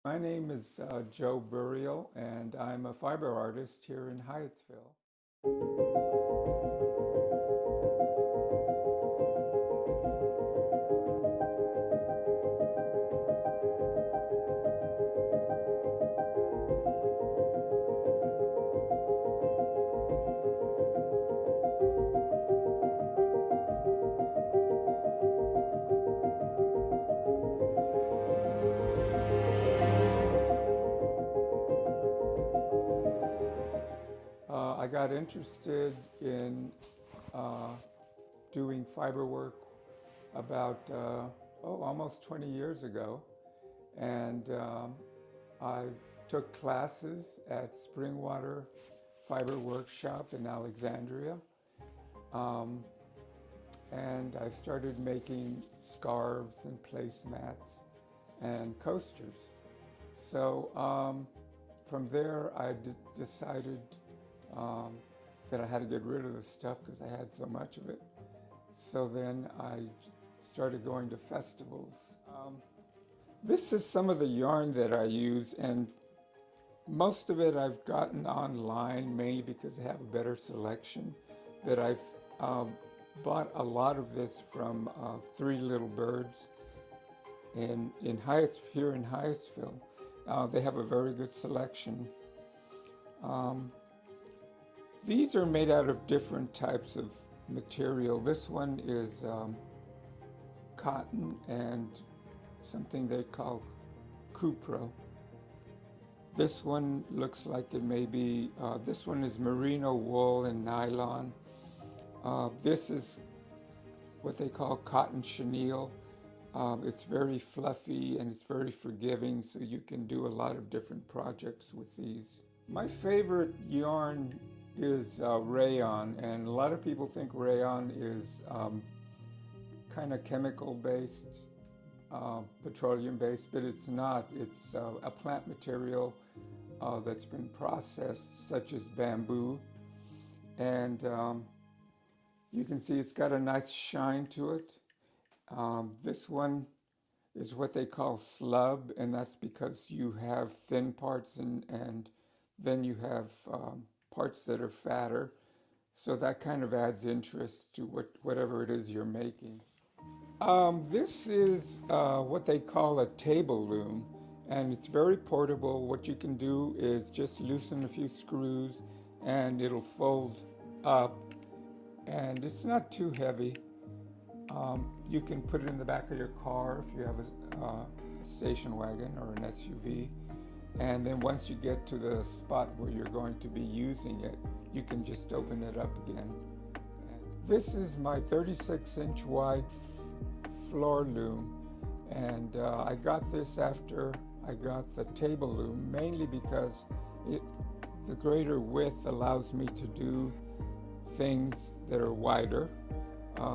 My name is Joe Buriel, and I'm a fiber artist here in Hyattsville. I got interested in uh, doing fiber work about almost 20 years ago, and I took classes at Springwater Fiber Workshop in Alexandria, um, and I started making scarves and placemats and coasters. So from there, decided um, that I had to get rid of the stuff because I had so much of it. So then I started going to festivals. Um, this is some of the yarn that I use, and most of it I've gotten online mainly because I have a better selection. But I've um, bought a lot of this from Three Little Birds here in Hyattsville. They have a very good selection. Um, these are made out of different types of material. This one is cotton and something they call cupro. This one looks like it may be, this one is merino wool and nylon. This is what they call cotton chenille. It's very fluffy and it's very forgiving, so you can do a lot of different projects with these. My favorite yarn is rayon, and a lot of people think rayon is kind of chemical based, petroleum based, but it's not. It's a plant material that's been processed, such as bamboo, and you can see it's got a nice shine to it. This one is what they call slub, and that's because you have thin parts and then you have parts that are fatter. So that kind of adds interest to whatever it is you're making. This is what they call a table loom, and it's very portable. What you can do is just loosen a few screws and it'll fold up, and it's not too heavy. You can put it in the back of your car if you have a station wagon or an SUV. And then once you get to the spot where you're going to be using it, you can just open it up again. This is my 36-inch wide floor loom, and I got this after I got the table loom, mainly because the greater width allows me to do things that are wider,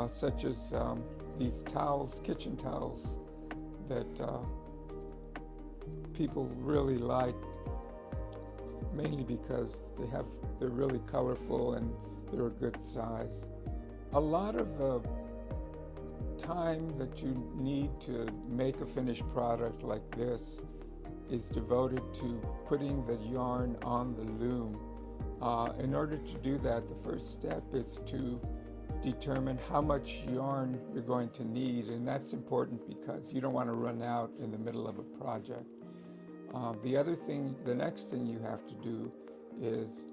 such as these towels, kitchen towels, that people really like, mainly because they're really colorful and they're a good size. A lot of the time that you need to make a finished product like this is devoted to putting the yarn on the loom. In order to do that, the first step is to determine how much yarn you're going to need, and that's important because you don't want to run out in the middle of a project. The next thing you have to do is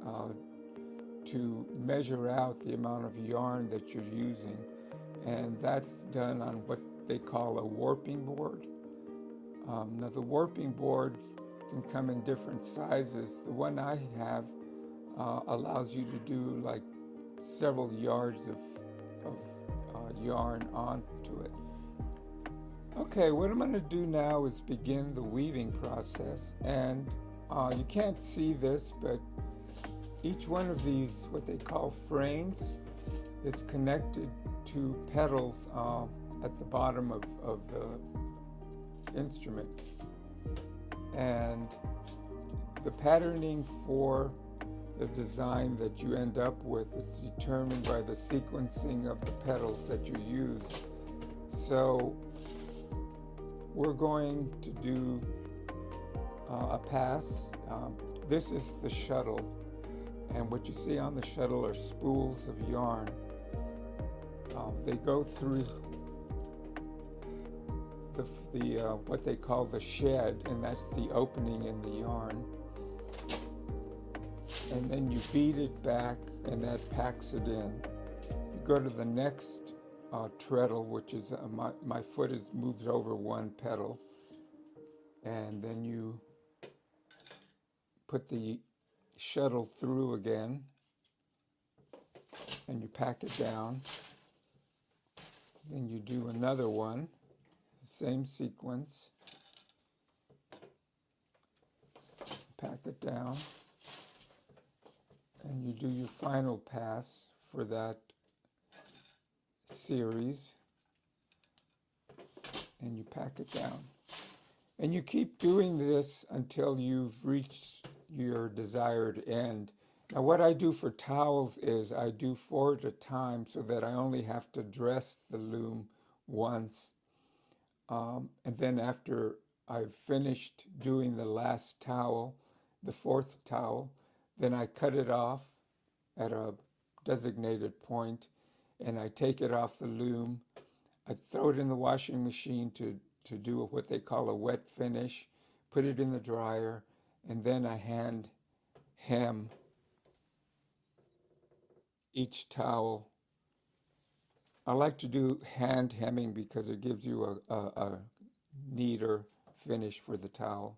to measure out the amount of yarn that you're using, and that's done on what they call a warping board. Now the warping board can come in different sizes. The one I have allows you to do like several yards of yarn onto it. Okay, what I'm going to do now is begin the weaving process, and you can't see this, but each one of these, what they call frames, is connected to pedals at the bottom of the instrument. And the patterning for the design that you end up with is determined by the sequencing of the pedals that you use. So we're going to do a pass. This is the shuttle, and what you see on the shuttle are spools of yarn. They go through the what they call the shed, and that's the opening in the yarn. And then you beat it back, and that packs it in. You go to the next treadle, which is my foot is moved over one pedal, and then you put the shuttle through again, and you pack it down. Then you do another one, same sequence, pack it down, and you do your final pass for that series, and you pack it down. And you keep doing this until you've reached your desired end. Now, what I do for towels is I do 4 at a time so that I only have to dress the loom once. And then after I've finished doing the last towel, the 4th towel, then I cut it off at a designated point, and I take it off the loom. I throw it in the washing machine to do what they call a wet finish, put it in the dryer, and then I hand hem each towel. I like to do hand hemming because it gives you a neater finish for the towel.